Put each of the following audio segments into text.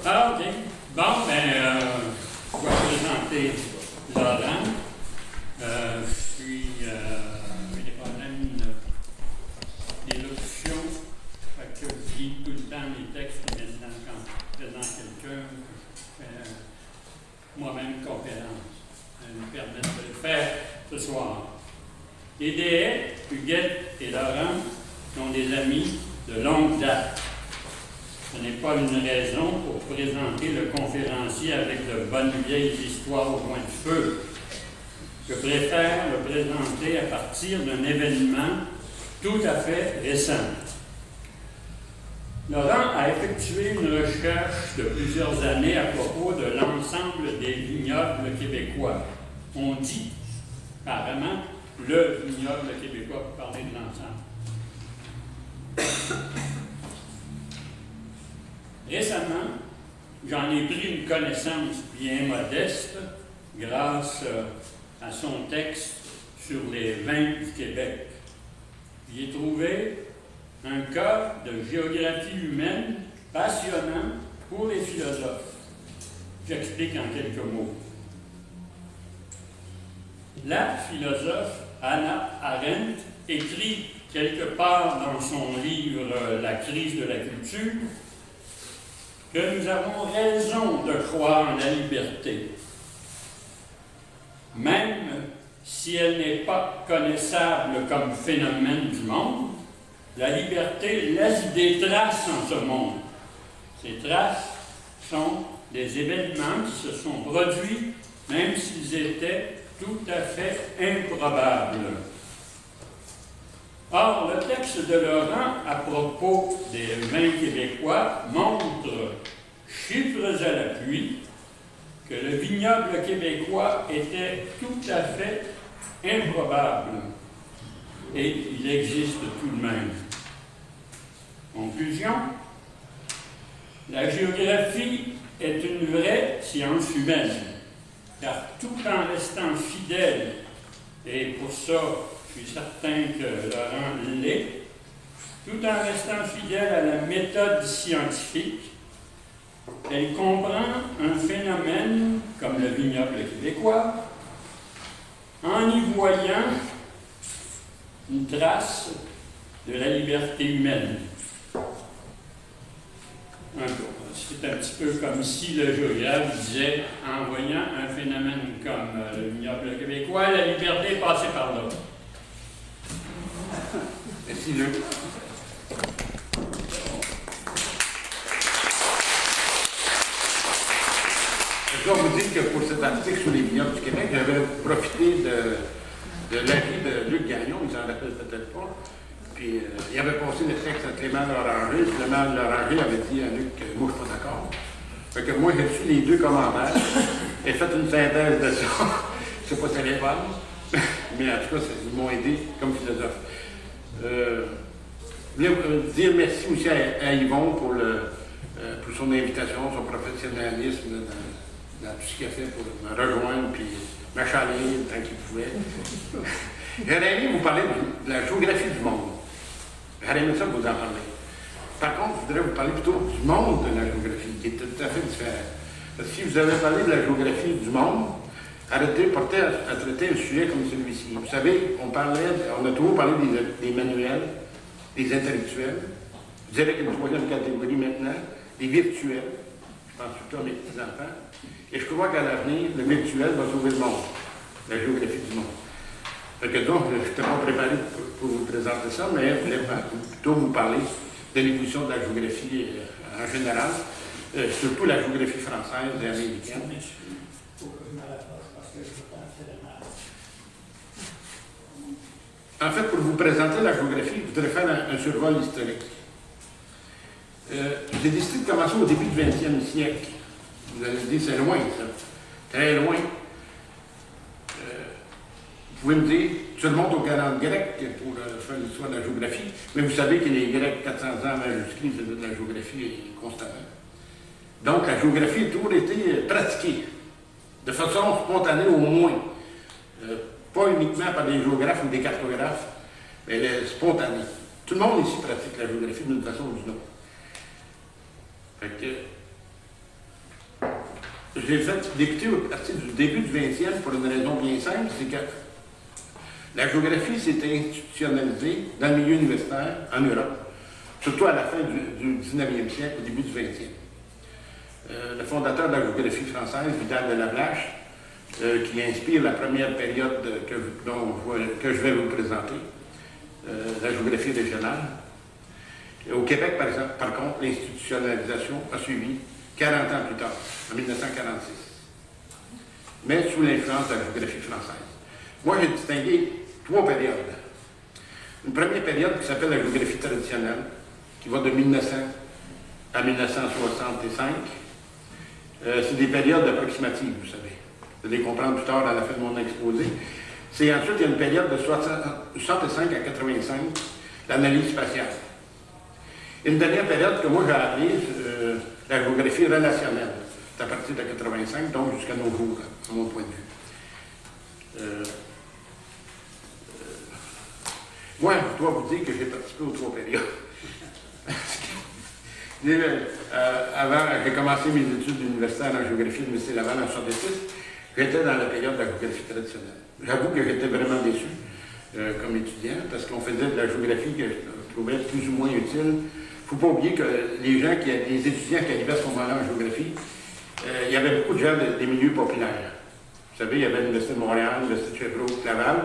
Ah, OK. Bon, ben, je vais présenter Laurent. Je suis j'ai des problèmes d'élocution. Fait que je lis tout le temps mes textes, mais maintenant, quand je présente quelqu'un, je fais moi-même conférence. Ça me permet de le faire ce soir. Les Deshaies, Huguette et Laurent sont des amis de longue date. Ce n'est pas une raison pour présenter le conférencier avec de bonnes vieilles histoires au coin du feu. Je préfère le présenter à partir d'un événement tout à fait récent. Laurent a effectué une recherche de plusieurs années à propos de l'ensemble des vignobles québécois. On dit, apparemment, le vignoble québécois pour parler de l'ensemble. Récemment, j'en ai pris une connaissance bien modeste grâce à son texte sur les vins du Québec. J'y ai trouvé un cas de géographie humaine passionnant pour les philosophes. J'explique en quelques mots. La philosophe Hannah Arendt écrit quelque part dans son livre « La crise de la culture » que nous avons raison de croire en la liberté, même si elle n'est pas connaissable comme phénomène du monde. La liberté laisse des traces en ce monde. Ces traces sont des événements qui se sont produits, même s'ils étaient tout à fait improbables. Or, le texte de Laurent à propos des vins québécois montre, chiffres à l'appui, que le vignoble québécois était tout à fait improbable. Et il existe tout de même. Conclusion, la géographie est une vraie science humaine, car tout en restant fidèle, et pour ça, je suis certain que Laurent l'est, tout en restant fidèle à la méthode scientifique, elle comprend un phénomène comme le vignoble québécois, en y voyant une trace de la liberté humaine. C'est un petit peu comme si le géographe disait, en voyant un phénomène comme le vignoble québécois, la liberté est passée par là. Merci, Luc. Je dois vous dire que pour cet article sur les vignobles du Québec, j'avais profité de l'avis de Luc Gagnon, il s'en rappelle peut-être pas. Puis il avait passé le texte à Clément Loranger. Clément Loranger avait dit à Luc moi je suis pas d'accord. Fait que moi j'ai reçu les deux commentaires et fait une synthèse de ça. Je sais pas si elle est bonne, mais en tout cas, ils m'ont aidé comme philosophe. Je voulais dire merci aussi à Yvon pour son invitation, son professionnalisme dans tout ce qu'il a fait pour me rejoindre puis m'achaler tant qu'il pouvait. J'aurais aimé vous parler de la géographie du monde. J'aurais aimé ça vous en parler. Par contre, je voudrais vous parler plutôt du monde de la géographie, qui est tout à fait différent. Parce que si vous avez parlé de la géographie du monde, arrêtez à traiter un sujet comme celui-ci. Vous savez, on a toujours parlé des manuels, des intellectuels. Je dirais qu'il y a une troisième catégorie maintenant, des virtuels. Je pense surtout à mes petits-enfants. Et je crois qu'à l'avenir, le virtuel va sauver le monde, la géographie du monde. Donc, je n'étais pas préparé pour vous présenter ça, mais je voulais plutôt vous parler de l'évolution de la géographie en général, surtout la géographie française et américaine. En fait, pour vous présenter la géographie, je voudrais faire un survol historique. J'ai décidé de commencer au début du 20e siècle. Vous allez me dire, c'est loin, ça. Très loin. Vous pouvez me dire, tu remontes aux calendes grecques pour faire l'histoire de la géographie, mais vous savez que les Grecs, 400 ans avant Jésus-Christ, faisaient de la géographie constamment. Donc, la géographie a toujours été pratiquée, de façon spontanée au moins. Pas uniquement par des géographes ou des cartographes, mais elle est spontanée. Tout le monde ici pratique la géographie d'une façon ou d'une autre. Fait que j'ai fait débuter à partir du début du 20e pour une raison bien simple, c'est que la géographie s'est institutionnalisée dans le milieu universitaire en Europe, surtout à la fin du 19e siècle, au début du 20e. Le fondateur de la géographie française, Vidal de Lablache, qui inspire la première période que je vais vous présenter, la géographie régionale. Au Québec, par contre, l'institutionnalisation a suivi 40 ans plus tard, en 1946, mais sous l'influence de la géographie française. Moi, j'ai distingué 3 périodes. Une première période qui s'appelle la géographie traditionnelle, qui va de 1900 à 1965. C'est des périodes approximatives, vous savez. Vous allez comprendre plus tard à la fin de mon exposé. Ensuite, il y a une période de 65 à 85, l'analyse spatiale. Une dernière période que moi j'ai appelée la géographie relationnelle. C'est à partir de 85, donc jusqu'à nos jours, à mon point de vue. Moi, je dois vous dire que j'ai participé aux 3 périodes. Avant, j'ai commencé mes études universitaires en géographie de l'Université Laval en 1966. J'étais dans la période de la géographie traditionnelle. J'avoue que j'étais vraiment déçu comme étudiant parce qu'on faisait de la géographie que je trouvais plus ou moins utile. Il ne faut pas oublier que les étudiants qui arrivaient à ce moment-là en géographie, il y avait beaucoup de gens des milieux populaires. Vous savez, il y avait l'Université de Montréal, l'Université de Sherbrooke, Laval.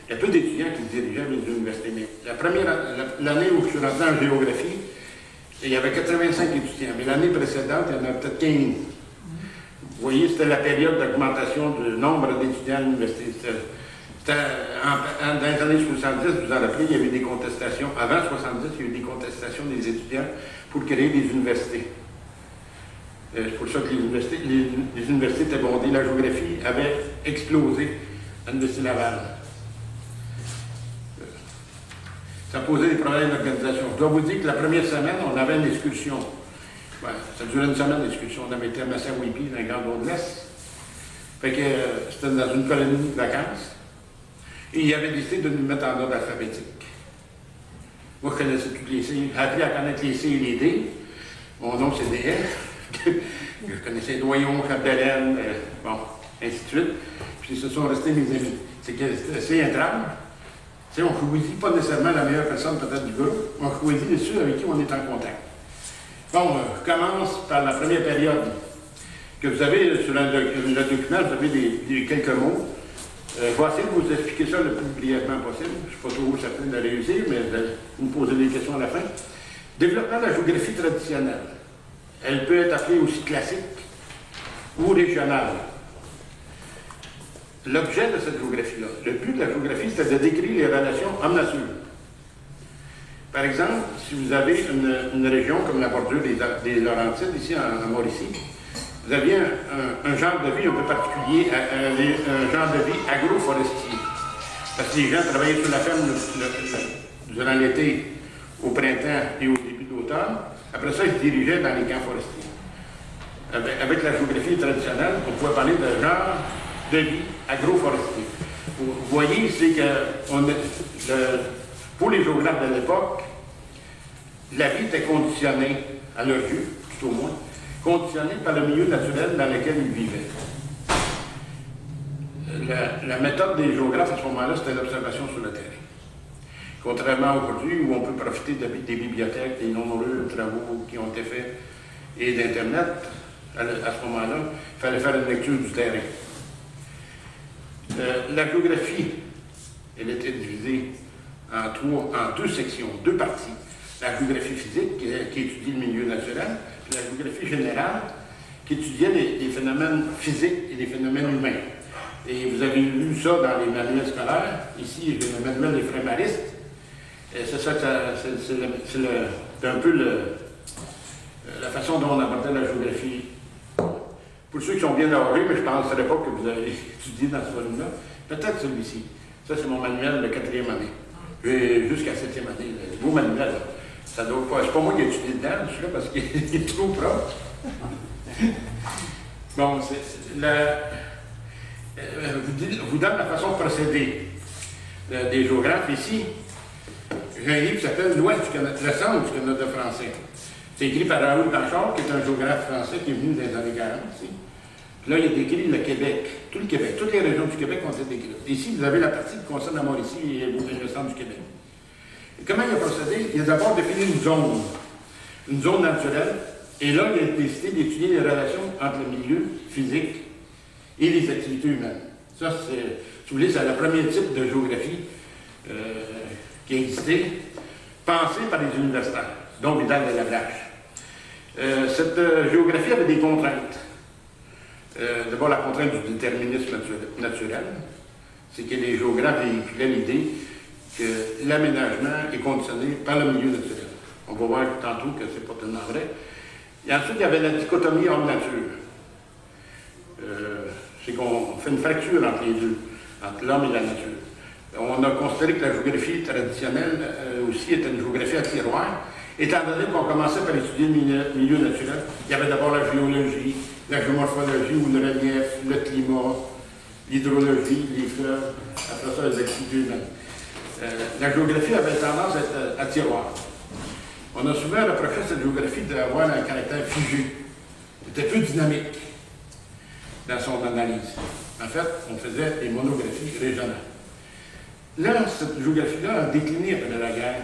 Il y a peu d'étudiants qui dirigeaient les universités. Mais l'année où je suis rentré en géographie, il y avait 85 étudiants. Mais l'année précédente, il y en avait peut-être 15. Vous voyez, c'était la période d'augmentation du nombre d'étudiants à l'université. Dans les années 70, vous en rappelez, il y avait des contestations. Avant 70, il y a eu des contestations des étudiants pour créer des universités. C'est pour ça que les universités étaient bondées. La géographie avait explosé à l'Université Laval. Ça posait des problèmes d'organisation. Je dois vous dire que la première semaine, on avait une excursion. Ouais, ça durait une semaine d'excursion. On avait été à Massawippi, dans le Grand Nord de l'Est. Fait que c'était dans une colonie de vacances. Et il avait décidé de nous mettre en ordre alphabétique. Moi, je connaissais toutes les signes. J'ai appris à connaître les C et les D. Mon nom, c'est DF. Je connaissais Noyon, Chapdelaine, bon, ainsi de suite. Puis ce sont restés mes amis. C'est que c'est un drame. On ne choisit pas nécessairement la meilleure personne peut-être du groupe. On choisit ceux avec qui on est en contact. Bon, je commence par la première période que vous avez sur le document, vous avez quelques mots. Je vais essayer de vous expliquer ça le plus brièvement possible. Je ne suis pas toujours certain de réussir, mais vous me posez des questions à la fin. Développement de la géographie traditionnelle. Elle peut être appelée aussi classique ou régionale. L'objet de cette géographie-là, le but de la géographie, c'est de décrire les relations homme-nature. Par exemple, si vous avez une région comme la bordure des Laurentides, ici en Mauricie, vous aviez un genre de vie un peu particulier, un genre de vie agroforestier. Parce que les gens travaillaient sur la ferme durant l'été, au printemps et au début de l'automne. Après ça, ils se dirigeaient dans les camps forestiers. Avec la géographie traditionnelle, on pouvait parler de genre de vie agroforestier. Vous voyez, c'est que pour les géographes de l'époque, la vie était conditionnée, à leur vue, tout au moins, conditionnée par le milieu naturel dans lequel ils vivaient. La méthode des géographes à ce moment-là, c'était l'observation sur le terrain. Contrairement à aujourd'hui, où on peut profiter des bibliothèques, des nombreux travaux qui ont été faits, et d'Internet, à ce moment-là, il fallait faire une lecture du terrain. La géographie, elle était divisée en 2 sections, 2 parties. La géographie physique, qui étudie le milieu naturel, puis la géographie générale, qui étudiait les phénomènes physiques et les phénomènes humains. Et vous avez lu ça dans les manuels scolaires. Ici, j'ai le manuel des frères maristes. C'est ça, c'est un peu la façon dont on abordait la géographie. Pour ceux qui sont bien âgés, mais je ne penserais pas que vous avez étudié dans ce volume-là, peut-être celui-ci. Ça, c'est mon manuel de 4e année. J'ai jusqu'à 7e année. Le beau manuel, ça doit pas. C'est pas moi qui ai étudié dedans, je suis là parce qu'il est trop proche. Bon, vous donne la façon de procéder des géographes. Ici, j'ai un livre qui s'appelle L'Ouest du Canada, le centre du Canada français. C'est écrit par Raoul Blanchard, qui est un géographe français qui est venu dans les années 40. Ici. Puis là, il a décrit le Québec, tout le Québec, toutes les régions du Québec ont été décrites. Ici, vous avez la partie qui concerne la Mauricie et le centre du Québec. Et comment il a procédé? Il a d'abord défini une zone naturelle, et là, il a décidé d'étudier les relations entre le milieu physique et les activités humaines. Ça, c'est, si vous voulez, c'est le premier type de géographie qui a existé, pensée par les universitaires, dont Vidal de Lablache. Cette géographie avait des contraintes. D'abord, la contrainte du déterminisme naturel, c'est que les géographes véhiculaient l'idée que l'aménagement est conditionné par le milieu naturel. On va voir tantôt que c'est pas tellement vrai. Et ensuite, il y avait la dichotomie homme-nature. C'est qu'on fait une fracture entre les deux, entre l'homme et la nature. On a considéré que la géographie traditionnelle aussi était une géographie à tiroir, étant donné qu'on commençait par étudier le milieu naturel. Il y avait d'abord la géologie, la géomorphologie ou le relief, le climat, l'hydrologie, les fleuves, après ça, les activités humaines. La géographie avait tendance à être à tiroir. On a souvent reproché à cette géographie d'avoir un caractère figé. C'était peu dynamique dans son analyse. En fait, on faisait des monographies régionales. Là, cette géographie-là a décliné après la guerre.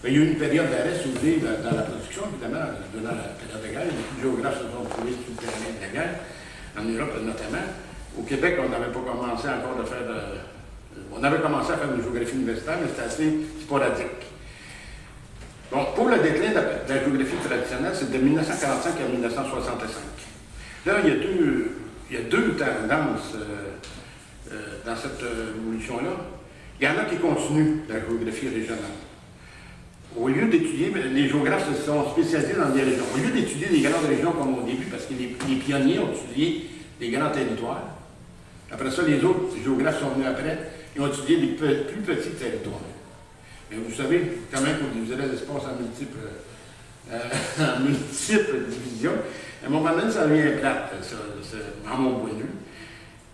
Il y a eu une période d'arrêt, si vous voulez, dans la production, évidemment, durant la période de guerre. Beaucoup de géographes se sont trouvés sous le terrain de la guerre, en Europe notamment. Au Québec, on n'avait pas commencé encore à faire... on avait commencé à faire une géographie universitaire, mais c'était assez sporadique. Bon, pour le déclin de la géographie traditionnelle, c'est de 1945 à 1965. Là, il y a deux tendances dans cette évolution-là. Il y en a qui continuent la géographie régionale. Au lieu d'étudier, les géographes se sont spécialisés dans des régions. Au lieu d'étudier les grandes régions comme au début, parce que les pionniers ont étudié les grands territoires, après ça, les autres géographes sont venus après et ont étudié les plus petits territoires. Mais vous savez, quand même, qu'on divisait l'espace en multiples divisions, à un moment donné, ça devient plate, à mon point de vue.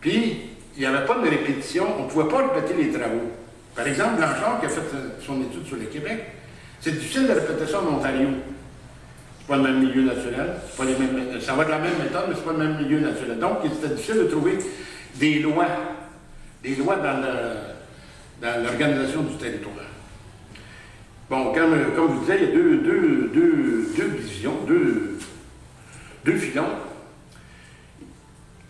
Puis, il n'y avait pas de répétition, on ne pouvait pas répéter les travaux. Par exemple, Blanchard, qui a fait son étude sur le Québec, c'est difficile de répéter ça en Ontario. C'est pas le même milieu naturel, pas les mêmes, ça va être la même méthode, mais c'est pas le même milieu naturel. Donc, c'était difficile de trouver des lois dans l'organisation du territoire. Bon, comme je vous disais, il y a deux visions, deux filons.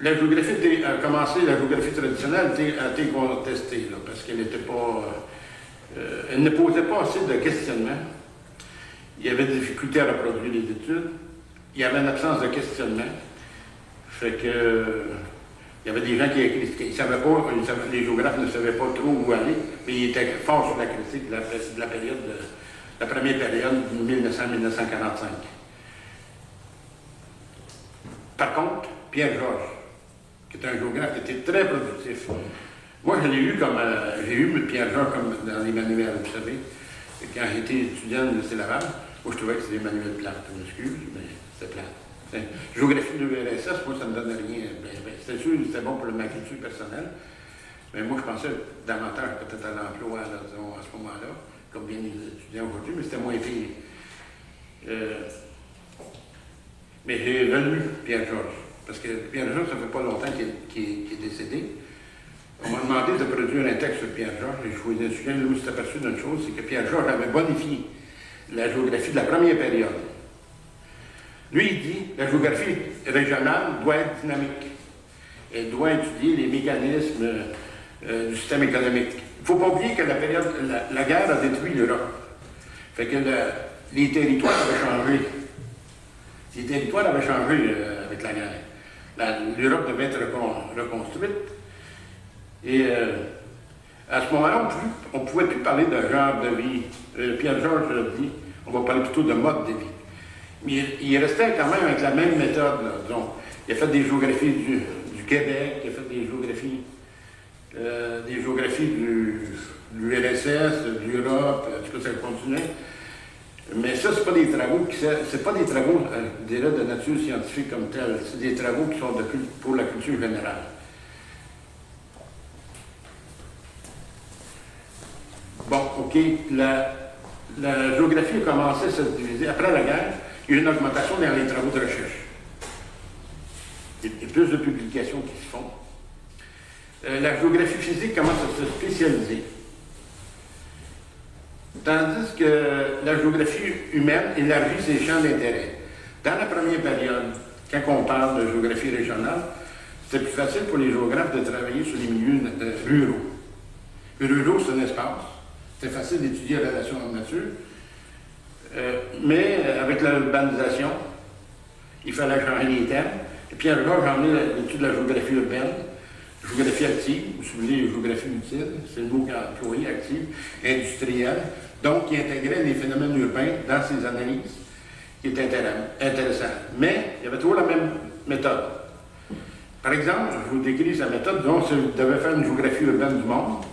La géographie a commencé, la géographie traditionnelle a été contestée, là, parce qu'elle n'était pas... elle ne posait pas assez de questionnement. Il y avait des difficultés à reproduire les études. Il y avait une absence de questionnement. Fait que... il y avait des gens qui critiquaient. Ils savaient pas, les géographes ne savaient pas trop où aller, mais ils étaient forts sur la critique de la période, la première période, 1900-1945. Par contre, Pierre-Georges, qui est un géographe qui était très productif. Moi, je l'ai eu comme, j'ai eu Pierre-Georges comme dans les manuels, vous savez. Et quand j'étais étudiant à l'Université Laval, moi, je trouvais que c'était des manuels plates, je m'excuse, mais c'était plate. Géographie de l'URSS, moi, ça ne me donnait rien. C'était sûr, c'était bon pour ma culture personnelle, mais moi, je pensais davantage peut-être à l'emploi à ce moment-là, comme bien les étudiants aujourd'hui, mais c'était moins pire. Mais j'ai relu Pierre-Georges, parce que Pierre-Georges, ça ne fait pas longtemps qu'il est décédé. On m'a demandé de produire un texte sur Pierre-Georges, et je vous ai souviens, là où s'est aperçu d'une chose, c'est que Pierre-Georges avait bonifié la géographie de la première période. Lui, il dit que la géographie régionale doit être dynamique. Elle doit étudier les mécanismes du système économique. Il ne faut pas oublier que la guerre a détruit l'Europe. Fait que les territoires avaient changé. Les territoires avaient changé avec la guerre. L'Europe devait être reconstruite. Et à ce moment-là, on ne pouvait plus parler de genre de vie. Pierre-Georges a dit, on va parler plutôt de mode de vie. Mais il restait quand même avec la même méthode. Là. Donc, il a fait des géographies du Québec, il a fait des géographies de l'URSS, de l'Europe, en tout cas, ça continuait. Mais ça, c'est pas des travaux je dirais, de nature scientifique comme telle. C'est des travaux qui sont pour la culture générale. Bon, OK. La géographie a commencé à se diviser après la guerre. Il y a une augmentation dans les travaux de recherche. Il y a plus de publications qui se font. La géographie physique commence à se spécialiser. Tandis que la géographie humaine élargit ses champs d'intérêt. Dans la première période, quand on parle de géographie régionale, c'était plus facile pour les géographes de travailler sur les milieux ruraux. Les ruraux, c'est un espace. C'est facile d'étudier la relation en nature. Mais avec l'urbanisation, il fallait changer les termes. Et puis, un jour, j'ai emmené l'étude de la géographie urbaine, géographie active, ou si vous voulez, géographie utile, c'est le mot qui est employé, active, industrielle, donc qui intégrait les phénomènes urbains dans ses analyses, qui est intéressant. Mais il y avait toujours la même méthode. Par exemple, je vous décris sa méthode, donc, si vous devez faire une géographie urbaine du monde,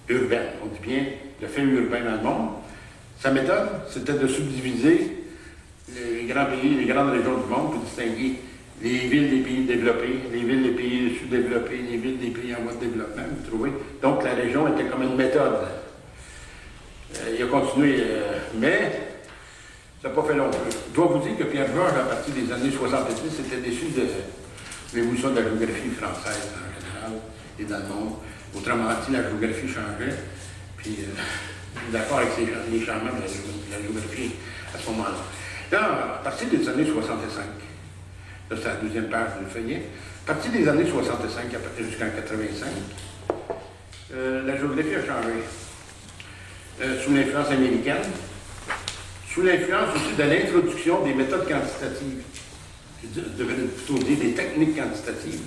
urbaine, on dit bien le fait urbain dans le monde, sa méthode, c'était de subdiviser les grands pays, les grandes régions du monde pour distinguer les villes des pays développés, les villes des pays sous-développés, les villes des pays en voie de développement, vous trouvez. Donc la région était comme une méthode. Il a continué, mais ça n'a pas fait longtemps. Je dois vous dire que Pierre-Georges, à partir des années 70, était déçu de l'évolution de la géographie française en général et dans le monde. Autrement dit, la géographie changeait, puis je suis d'accord avec les changements de la géographie à ce moment-là. Là, à partir des années 65, là c'est la deuxième page du feuillet, à partir des années 65 jusqu'en 85, la géographie a changé. Sous l'influence américaine, sous l'influence aussi de l'introduction des méthodes quantitatives, je devrais plutôt dire des techniques quantitatives,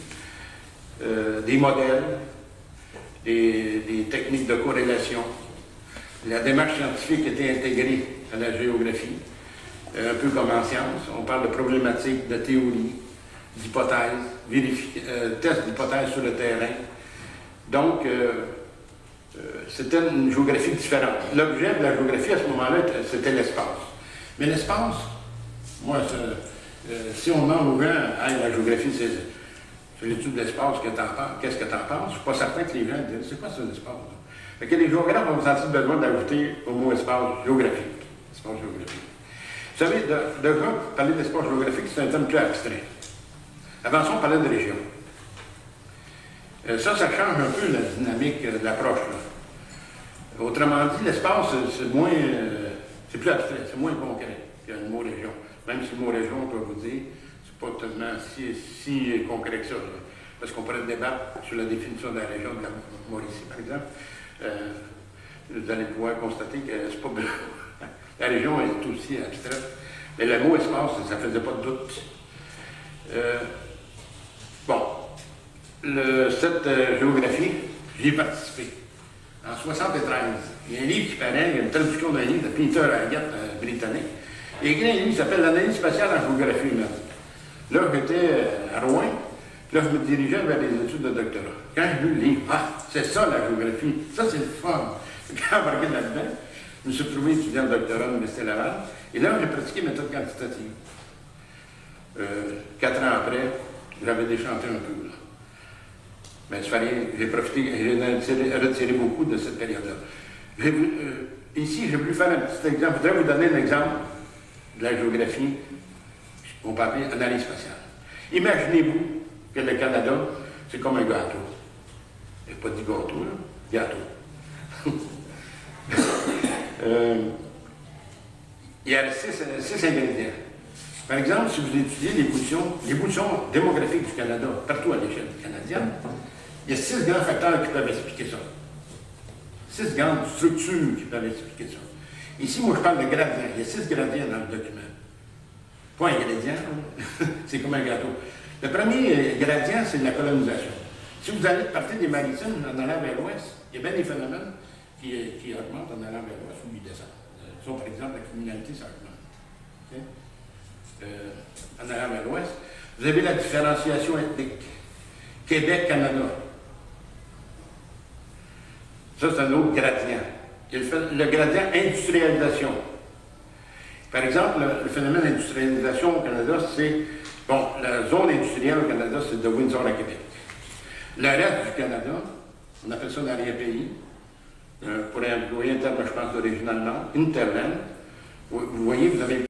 des modèles, des techniques de corrélation. La démarche scientifique était intégrée à la géographie, un peu comme en science. On parle de problématiques, de théories, d'hypothèses, tests d'hypothèses sur le terrain. Donc, c'était une géographie différente. L'objet de la géographie à ce moment-là, c'était l'espace. Mais l'espace, moi, si on demande aux gens, hey, la géographie, c'est l'étude de l'espace, qu'est-ce que tu en penses? Je ne suis pas certain que les gens disent, c'est quoi ça l'espace? Fait que les géographes ont senti le besoin d'ajouter au mot espace géographique. Espace géographique. Vous savez, de parler d'espace géographique, c'est un terme plus abstrait. Avant ça, on parlait de région. Ça change un peu la dynamique de l'approche. Autrement dit, l'espace, c'est plus abstrait, c'est moins concret que le mot région. Même si le mot région, on peut vous dire, c'est pas tellement si concret que ça. Là. Parce qu'on pourrait débattre sur la définition de la région de la Mauricie, par exemple. Vous allez pouvoir constater que c'est pas la région est aussi abstraite. Mais le mot espace, ça ne faisait pas de doute. Cette géographie, j'y ai participé. En 1973, il y a un livre qui paraît, il y a une traduction d'un livre de Peter Haggett, britannique. Il y a écrit un livre qui s'appelle L'analyse spatiale en géographie humaine. Là, j'étais à Rouen, puis là, je me dirigeais vers les études de doctorat. Quand j'ai lu le livre, c'est ça la géographie, ça c'est le fun. Quand j'embarquais là-dedans, je me suis trouvé étudiant de doctorat à l'Université Laval, et là, j'ai pratiqué méthode quantitative. 4 ans après, j'avais déchanté un peu. Là. Mais j'ai profité, j'ai retiré beaucoup de cette période-là. Ici, j'ai voulu faire un petit exemple. Je voudrais vous donner un exemple de la géographie, on peut appeler analyse spatiale. Imaginez-vous que le Canada, c'est comme un gâteau. Je n'ai pas dit gâteau, là. Gâteau. Il y a 6 ingrédients. Par exemple, si vous étudiez l'évolution démographique du Canada, partout à l'échelle canadienne, il y a 6 grands facteurs qui peuvent expliquer ça. 6 grandes structures qui peuvent expliquer ça. Ici, moi, je parle de gradients. Il y a 6 gradients dans le document. Pas un gradient, c'est comme un gâteau. Le premier gradient, c'est la colonisation. Si vous allez partir des maritimes en allant vers l'ouest, il y a bien des phénomènes qui augmentent en allant vers l'ouest ou ils descendent. Ça, par exemple, la criminalité, ça augmente. Okay? En allant vers l'ouest, vous avez la différenciation ethnique. Québec-Canada. Ça, c'est un autre gradient. Il y a le gradient industrialisation. Par exemple, le phénomène d'industrialisation au Canada, c'est, la zone industrielle au Canada, c'est de Windsor à Québec. Le reste du Canada, on appelle ça l'arrière-pays, pour employer un terme, je pense, d'origine allemande, Hinterland. Vous voyez, vous avez